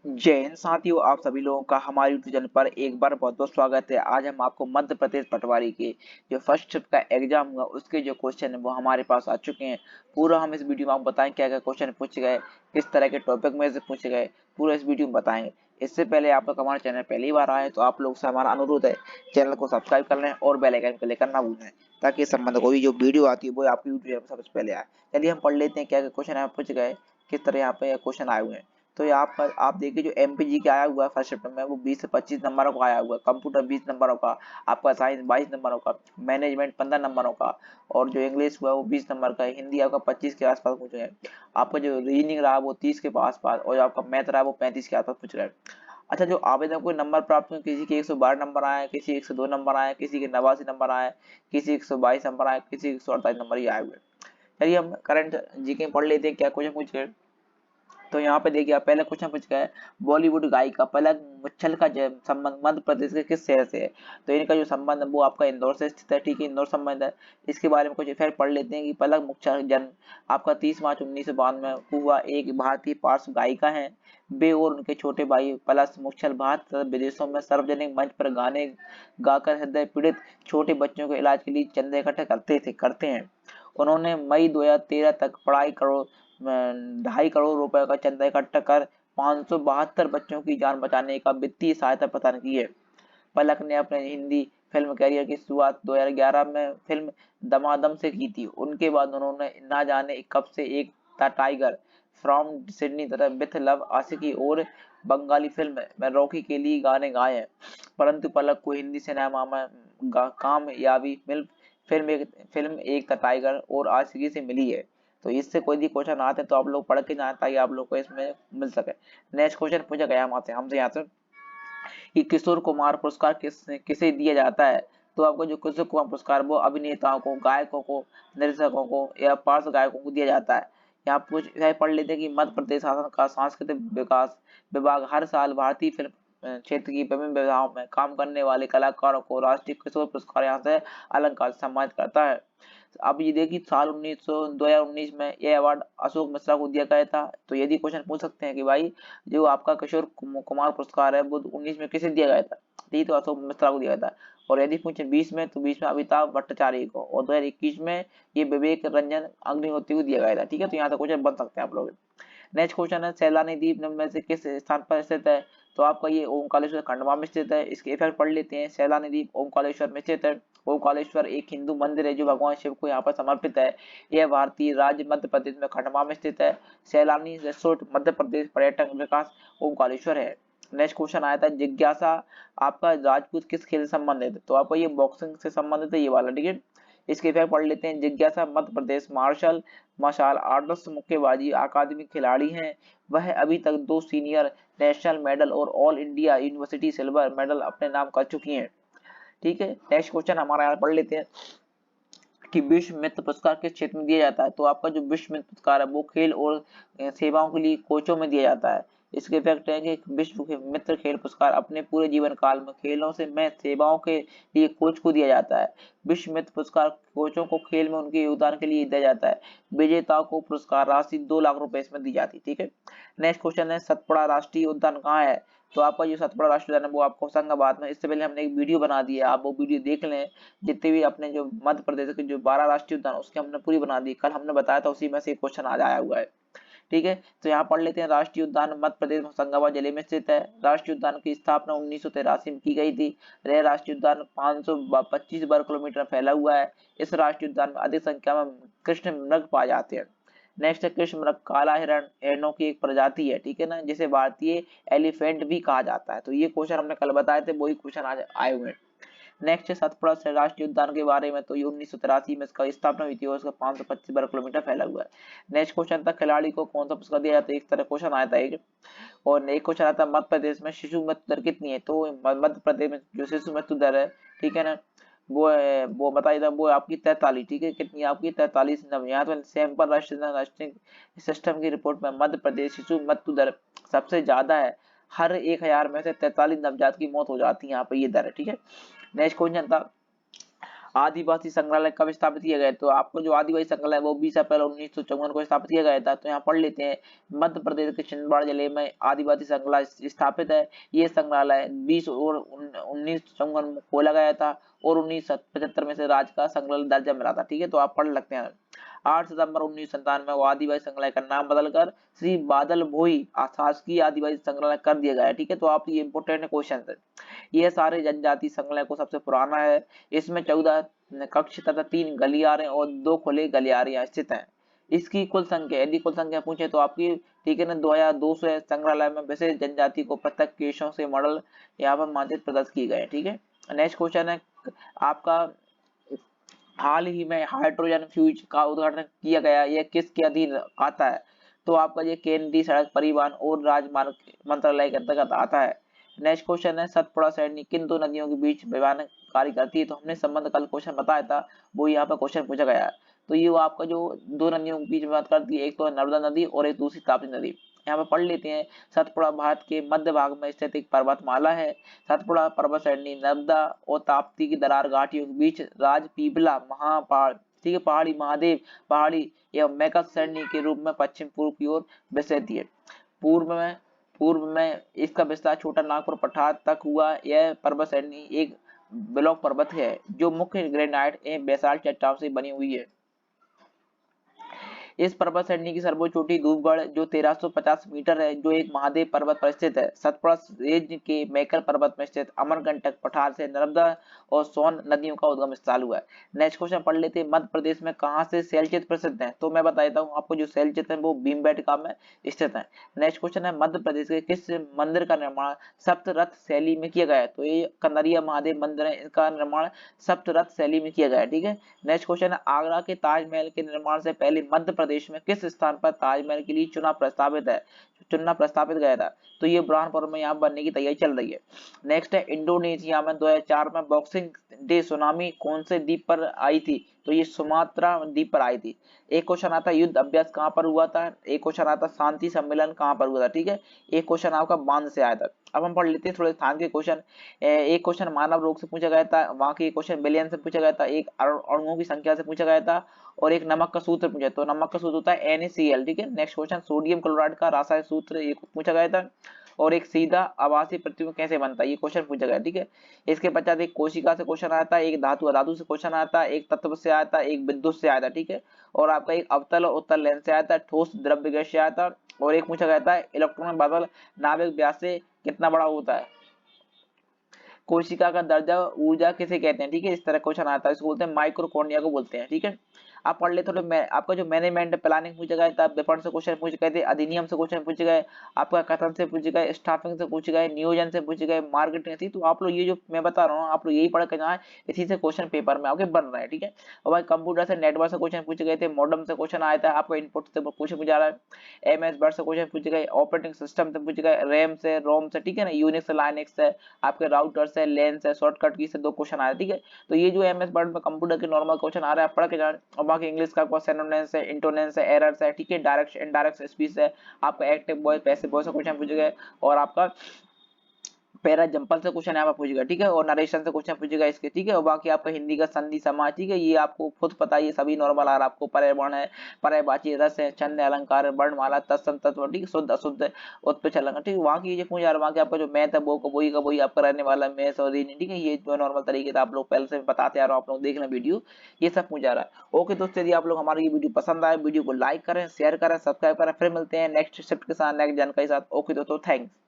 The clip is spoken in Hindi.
जय हिंद साथियों, आप सभी लोगों का हमारे यूट्यूब चैनल पर एक बार बहुत बहुत स्वागत है। आज हम आपको मध्य प्रदेश पटवारी के जो फर्स्ट शिफ्ट का एग्जाम हुआ उसके जो क्वेश्चन है वो हमारे पास आ चुके हैं। पूरा हम इस वीडियो में आपको बताएंगे क्या क्या क्वेश्चन पूछे गए, किस तरह के टॉपिक में से पूछे गए, पूरा इस वीडियो में बताएंगे। इससे पहले आप लोग हमारे चैनल पहली बार आए तो आप लोग से हमारा अनुरोध है, चैनल को सब्सक्राइब कर लें और बेल आइकन क्लिक करना भूलें, ताकि इस संबंध कोई जो वीडियो आती है वो आपकी यूट्यूब चैनल पर सबसे पहले आए। चलिए हम पढ़ लेते हैं क्या क्या क्वेश्चन यहाँ पूछे गए, किस तरह यहाँ पे क्वेश्चन आए हुए हैं। तो यहाँ पर आप देखिए जो एमपीजी के आया हुआ है फर्स्ट शिफ्ट में वो 20 से 25 नंबरों का आया हुआ है, कंप्यूटर 20 नंबरों का, आपका साइंस 22 नंबरों का, मैनेजमेंट 15 नंबरों का, और जो इंग्लिश हुआ वो 20 नंबर का है, हिंदी आपका 25 के आसपास पूछ रहे हैं, आपका जो रीजनिंग रहा वो 30 के आसपास, और जो आपका मैथ रहा वो 35 के आसपास पूछ रहे हैं। अच्छा, जो आवेदन को नंबर प्राप्त हुए, किसी के 112 नंबर आए, किसी 102 नंबर आए, किसी के 89 नंबर आए, किसी 122 नंबर आए, किसी 148 नंबर ही आए हुए। चलिए हम करंट जीके पढ़ लेते हैं क्या क्वेश्चन पूछ रहे हैं। तो यहाँ पे देखिए पहला क्वेश्चन पूछ गया है, बॉलीवुड गायिका पलक मुच्छल का संबंध मध्य प्रदेश के किस शहर से है। तो इनका जो संबंध है वो आपका इंदौर से स्थित है, ठीक है, इंदौर संबंध है। इसके बारे में कुछ इफेक्ट पढ़ लेते हैं कि पलक मुच्छल जन्म आपका 30 मार्च 1992 में हुआ एक भारतीय पार्श्व गायिका है। वे और उनके छोटे भाई पलक मुच्छल भारत तथा विदेशों में सार्वजनिक मंच पर गाने गाकर हृदय पीड़ित छोटे बच्चों के इलाज के लिए चंदे इकट्ठे करते हैं। उन्होंने मई 2013 तक पढ़ाई करोड़ 2.5 करोड़ रुपए का चंदा इकट्ठा कर 572 बच्चों की जान बचाने का वित्तीय सहायता प्रदान की है। पलक ने अपने हिंदी फिल्म करियर की शुरुआत 2011 में फिल्म दमादम से की थी। उनके बाद उन्होंने ना जाने कब से एक द टाइगर फ्रॉम सिडनी तथा विथ लव आशिकी और बंगाली फिल्म में रॉकी के लिए गाने गाए हैं। परंतु पलक को हिंदी सिनेमा में कामयाबी फिल्म एक द टाइगर और आशिकी से मिली है। तो इससे कोई भी क्वेश्चन आते हैं तो आप लोग पढ़ के जाए ताकि आप लोग को इसमें मिल सके। नेक्स्ट क्वेश्चन पूछा गया हमसे यहाँ से कि किशोर कुमार पुरस्कार किसे दिया जाता है। तो आपको जो किशोर कुमार पुरस्कार वो अभिनेताओं को, गायकों को, निर्देशकों को या पार्श्व गायकों को दिया जाता है। यहाँ कुछ पढ़ लेते हैं कि मध्य प्रदेश शासन का सांस्कृतिक विकास विभाग हर साल भारतीय फिल्म क्षेत्र की विभिन्न विधाओं में काम करने वाले कलाकारों को राष्ट्रीय किशोर पुरस्कार यहाँ से अलंकार से सम्मानित करता है। अब ये देखिए साल 2019 में यह अवार्ड अशोक मिश्रा को दिया गया था। तो यदि क्वेश्चन पूछ सकते हैं कि भाई जो आपका किशोर कुमार पुरस्कार है वो 19 में किसे दिया गया था, यही तो अशोक मिश्रा को दिया गया था। और यदि पूछे 20 में तो 20 में अमिताभ भट्टाचार्य को, और 2021 में ये विवेक रंजन अग्निहोत्री को दिया गया था। ठीक है, तो यहाँ तक क्वेश्चन बन सकते हैं आप लोग। नेक्स्ट क्वेश्चन है, सैलानी द्वीप निम्न में से किस स्थान पर स्थित है। तो आपका ये ओमकालेश्वर खंडवा में स्थित है। इसके इफेक्ट पढ़ लेते हैं। सैलानी द्वीप ओमकालेश्वर में स्थित है। ओमकालेश्वर एक हिंदू मंदिर है जो भगवान शिव को यहाँ पर समर्पित है। यह भारतीय राज्य मध्य प्रदेश में खंडवा में स्थित है। सैलानी रिसोर्ट मध्य प्रदेश पर्यटन विकास ओमकालेश्वर है। नेक्स्ट क्वेश्चन आया था, जिज्ञासा आपका राजपूत किस खेल से संबंधित है। तो आपको ये बॉक्सिंग से संबंधित है ये वाला, ठीक है। इसके इफेक्ट पढ़ लेते हैं। जिज्ञासा मध्य प्रदेश मार्शल आर्ट्स मुक्केबाजी अकादमी खिलाड़ी हैं। वह अभी तक 2 सीनियर नेशनल मेडल और all India university silver medal अपने नाम कर चुकी हैं। ठीक है, नेक्स्ट क्वेश्चन हमारा यहाँ पढ़ लेते हैं कि विश्व मित्र पुरस्कार किस क्षेत्र में दिया जाता है। तो आपका जो विश्व मित्र पुरस्कार है वो खेल और सेवाओं के लिए कोचों में दिया जाता है। इसके इफेक्ट है कि विश्व मित्र खेल पुरस्कार अपने पूरे जीवन काल में खेलों से में सेवाओं के लिए कोच को दिया जाता है। विश्व मित्र पुरस्कार कोचों को खेल में उनके योगदान के लिए दिया जाता है। विजेताओं को पुरस्कार राशि 2 लाख रुपए इसमें दी जाती है। ठीक है, नेक्स्ट क्वेश्चन है, सतपुड़ा राष्ट्रीय उद्यान कहाँ है। तो आपका जो सतपुड़ा राष्ट्रीय उद्यान है वो आपको होशंगाबाद में। इससे पहले हमने एक वीडियो बना दी है, आप वो वीडियो देख लें। जितने भी अपने जो मध्य प्रदेश के जो 12 राष्ट्रीय उद्यान उसकी हमने पूरी बना दी, कल हमने बताया था, उसी में से क्वेश्चन आज आया हुआ है। ठीक है, तो यहाँ पढ़ लेते हैं। राष्ट्रीय उद्यान मध्य प्रदेश में होशंगाबाद जिले में स्थित है। राष्ट्रीय उद्यान की स्थापना 1983 में की गई थी। यह राष्ट्रीय उद्यान 525 वर्ग किलोमीटर फैला हुआ है। इस राष्ट्रीय उद्यान में अधिक संख्या में कृष्ण मृग पाए जाते हैं। नेक्स्ट है, कृष्ण मृग काला हिरणों की एक प्रजाति है, ठीक है ना, जिसे भारतीय एलिफेंट भी कहा जाता है। तो ये क्वेश्चन हमने कल बताए थे, वही क्वेश्चन आज आए हुए हैं। नेक्स्ट है सतपुड़ा राष्ट्रीय उद्यान के बारे में। तो ये 1983 में इसका स्थापना हुई थी और इसका 525 वर्ग किलोमीटर फैला हुआ है। नेक्स्ट क्वेश्चन था, खिलाड़ी को कौन सा पुरस्कार दिया जाता है। एक तरह क्वेश्चन आया था एक, और एक क्वेश्चन आता है, मध्य प्रदेश में शिशु मृत्यु दर कितनी है। तो मध्य प्रदेश में जो शिशु मृत्यु दर है, ठीक है ना, वो है, वो बताइए था, वो आपकी 43, ठीक है, कितनी आपकी 43 यहाँ तो सैंपल राष्ट्रीय सिस्टम की रिपोर्ट में मध्य प्रदेश शिशु मृत्यु दर सबसे ज्यादा है। हर 1000 में से 43 नवजात की मौत हो जाती है, यहाँ पे ये दर है। ठीक है, नेक्स्ट क्वेश्चन था, आदिवासी संग्रहालय कब स्थापित किया गया? तो आपको जो आदिवासी संग्रहालय वो 20 अप्रैल 1954 को स्थापित किया गया था। तो यहाँ पढ़ लेते हैं, मध्य प्रदेश के छिंदवाड़ा जिले में आदिवासी संग्रहालय स्थापित है। ये संग्रहालय 20 और 1954 में खोला गया था और 1975 में से राज्य का संग्रहालय दर्जा मिला था। ठीक है, तो आप पढ़ सकते हैं। 8 सितंबर 1997 में वो आदिवासी संग्रहालय का नाम बदलकर श्री बादल भोई शासकीय आदिवासी संग्रहालय कर दिया गया है। ठीक है, तो आप ये इंपोर्टेंट क्वेश्चन है। यह सारे जनजाति संग्रहालय को सबसे पुराना है। इसमें 14 कक्ष तथा 3 गलियारे और 2 खुले गलियारे स्थित हैं। इसकी कुल संख्या, यदि कुल संख्या पूछे तो आपकी, ठीक है ना, 2200 है। संग्रहालय में विशेष जनजाति को पृथक केशों से मॉडल यहाँ पर मानचित्र प्रदर्शित किए गए। ठीक है, नेक्स्ट क्वेश्चन है आपका, हाल ही में हाइड्रोजन फ्यूज का उद्घाटन किया गया, यह किसके अधीन आता है? तो आपका ये केंद्रीय सड़क परिवहन और राजमार्ग मंत्रालय के अंतर्गत आता है। नेक्स्ट क्वेश्चन है, सतपुड़ा सरणी किन दो नदियों के बीच विभाजन कार्य करती है? तो हमने संबंध कल क्वेश्चन बताया था, वो यहाँ पर क्वेश्चन पूछा गया है। तो ये आपका जो दो नदियों के बीच विभाजन करती है, एक तो नर्मदा नदी और एक दूसरी ताप्ती नदी। यहाँ पे पढ़ लेते हैं, सतपुड़ा भारत के मध्य भाग में स्थित एक पर्वतमाला है। सतपुड़ा पर्वत श्रेणी नर्मदा और ताप्ती की दरार घाटियों के बीच राजपीपला महापहाड़, ठीक है, पहाड़ी महादेव पहाड़ी एवं मैकस श्रेणी के रूप में पश्चिम पूर्व की ओर विस्तृत है। पूर्व में इसका विस्तार छोटा नागपुर पठार तक हुआ। यह पर्वत श्रेणी एक ब्लॉक पर्वत है जो मुख्य ग्रेनाइट एवं बेसाल्ट चट्टानों से बनी हुई है। इस पर्वत श्रेणी की सर्वोच्च चोटी धूपगढ़ जो 1350 मीटर है, जो एक महादेव पर्वत पर स्थित है। सतपुड़ा रेंज के मैकर पर्वत में स्थित अमरकंटक पठार से नर्मदा और सोन नदियों का उद्गम स्थल हुआ है। नेक्स्ट क्वेश्चन पढ़ लेते हैं, मध्य प्रदेश में कहां से शैलचित्र प्रसिद्ध है? तो मैं बता देता हूँ आपको, जो शैलचित्र है वो भीमबेटका में स्थित है। नेक्स्ट क्वेश्चन है, मध्य प्रदेश के किस मंदिर का निर्माण सप्तरथ शैली में किया गया है? तो ये कंदरिया महादेव मंदिर है, इसका निर्माण सप्तरथ शैली में किया गया है। ठीक है, नेक्स्ट क्वेश्चन है, आगरा के ताजमहल के निर्माण से पहले मध्य प्रदेश में किस स्थान पर ताजमहल के लिए चुनना प्रस्तावित गया था? तो ये बुरहानपुर में यहाँ बनने की तैयारी चल रही है। नेक्स्ट है, इंडोनेशिया में 2004 में बॉक्सिंग डे सुनामी कौन से द्वीप पर आई थी? तो ये सुमात्रा द्वीप पर आई थी। एक क्वेश्चन आता है, युद्ध अभ्यास कहाँ पर हुआ था? एक क्वेश्चन आता है, शांति सम्मेलन कहाँ पर हुआ था? ठीक है, एक क्वेश्चन आपका बांध से आया था। अब हम पढ़ लेते हैं थोड़े स्थान के क्वेश्चन। एक क्वेश्चन मानव रोग से पूछा गया था, वहां के क्वेश्चन बिलियन से पूछा गया था, एक अणुओं की संख्या से पूछा गया था, और एक नमक का सूत्र पूछा। तो नमक का सूत्र होता है NaCl। ठीक है, नेक्स्ट क्वेश्चन, सोडियम क्लोराइड का रासायनिक सूत्र ये पूछा गया था, और एक सीधा आभासी प्रतिबिंब कैसे बनता है, ये क्वेश्चन पूछा गया। ठीक है, इसके पश्चात एक कोशिका से क्वेश्चन आया था, एक धातु से क्वेश्चन आया था, एक तत्व से आया था, एक विद्युत से आया था। ठीक है, और आपका एक अवतल और उत्तल लेंस से आया था, ठोस द्रव्य गैस से आया था, और एक पूछा गया था, इलेक्ट्रॉन बदल नाभिक व्यास से कितना बड़ा होता है? कोशिका का दर्जा ऊर्जा किसे कहते हैं? ठीक है, इस तरह क्वेश्चन आता है, इसको बोलते हैं माइक्रोकॉन्डिया को बोलते हैं। ठीक है, आप पढ़ ले थोड़े। आपका जो मैनेजमेंट प्लानिंग पूछे गए था, विपणन से क्वेश्चन पूछे गए थे, अधिनियम से क्वेश्चन पूछे गए, आपका कथन से पूछे गए, स्टाफिंग से पूछे गए, नियोजन से पूछे गए, मार्केटिंग थी। तो आप लोग ये जो मैं बता रहा हूँ, आप लोग यही पढ़ के जाए, इसी से क्वेश्चन पेपर में आगे बन रहा है। ठीक है, और भाई कंप्यूटर से नेटवर्क से क्वेश्चन पूछे गए थे, मॉडम से क्वेश्चन आया था, आपका इनपुट से क्वेश्चन पूछा रहा है, MS वर्ड से क्वेश्चन पूछे गए, ऑपरेटिंग सिस्टम से पूछे गए, रैम से, रोम से, ठीक है ना, यूनिक्स लाइनक्स से, आपके राउटर से, लेन से, शॉर्टकट की से 2 क्वेश्चन आए। ठीक है, तो ये जो MS वर्ड में कंप्यूटर के नॉर्मल क्वेश्चन आ रहा है, पढ़ के जाए। और बाकी इंग्लिश का आपका सिनोनिम्स है, इंटोनेंस है, एरर्स है, ठीक है, डायरेक्ट इनडायरेक्ट स्पीच है, आपका एक्टिव वॉइस, पैसिव वॉइस से क्वेश्चन पूछे गए, और आपका पैरा जंपल से क्वेश्चन यहाँ पर पूछेगा। ठीक है, और नरेशन से क्वेश्चन पूछेगा इसके। ठीक है, और बाकी आपका हिंदी का संधि समाज, ठीक है, ये आपको खुद पता है, ये सभी नॉर्मल आ रहा है आपको। पर्यावरण है, पर्यायवाची, रस है, छंद, अलंकार, वर्णमाला, तत्सम तत्व, ठीक है, शुद्ध अशुद्ध, उत्पच अलंकार। ठीक है, वहाँ की ये पूछ रहा है, वहाँ के आपका जो मैथ है वो वही का वही आपका रहने वाला मैथ और रीजनिंग। ठीक है, ये जो नॉर्मल तरीके से आप लोग पहले से बताते आ रहे हो, आप लोग देख लें वीडियो, ये सब पूछा रहा है। ओके दोस्तों, यदि आप लोग हमारी ये वीडियो पसंद आए, वीडियो को लाइक करें, शेयर करें, सब्सक्राइब करें। फिर मिलते हैं नेक्स्ट शिफ्ट के साथ, नेक्स्ट जानकारी के साथ। ओके दोस्तों, थैंक्स।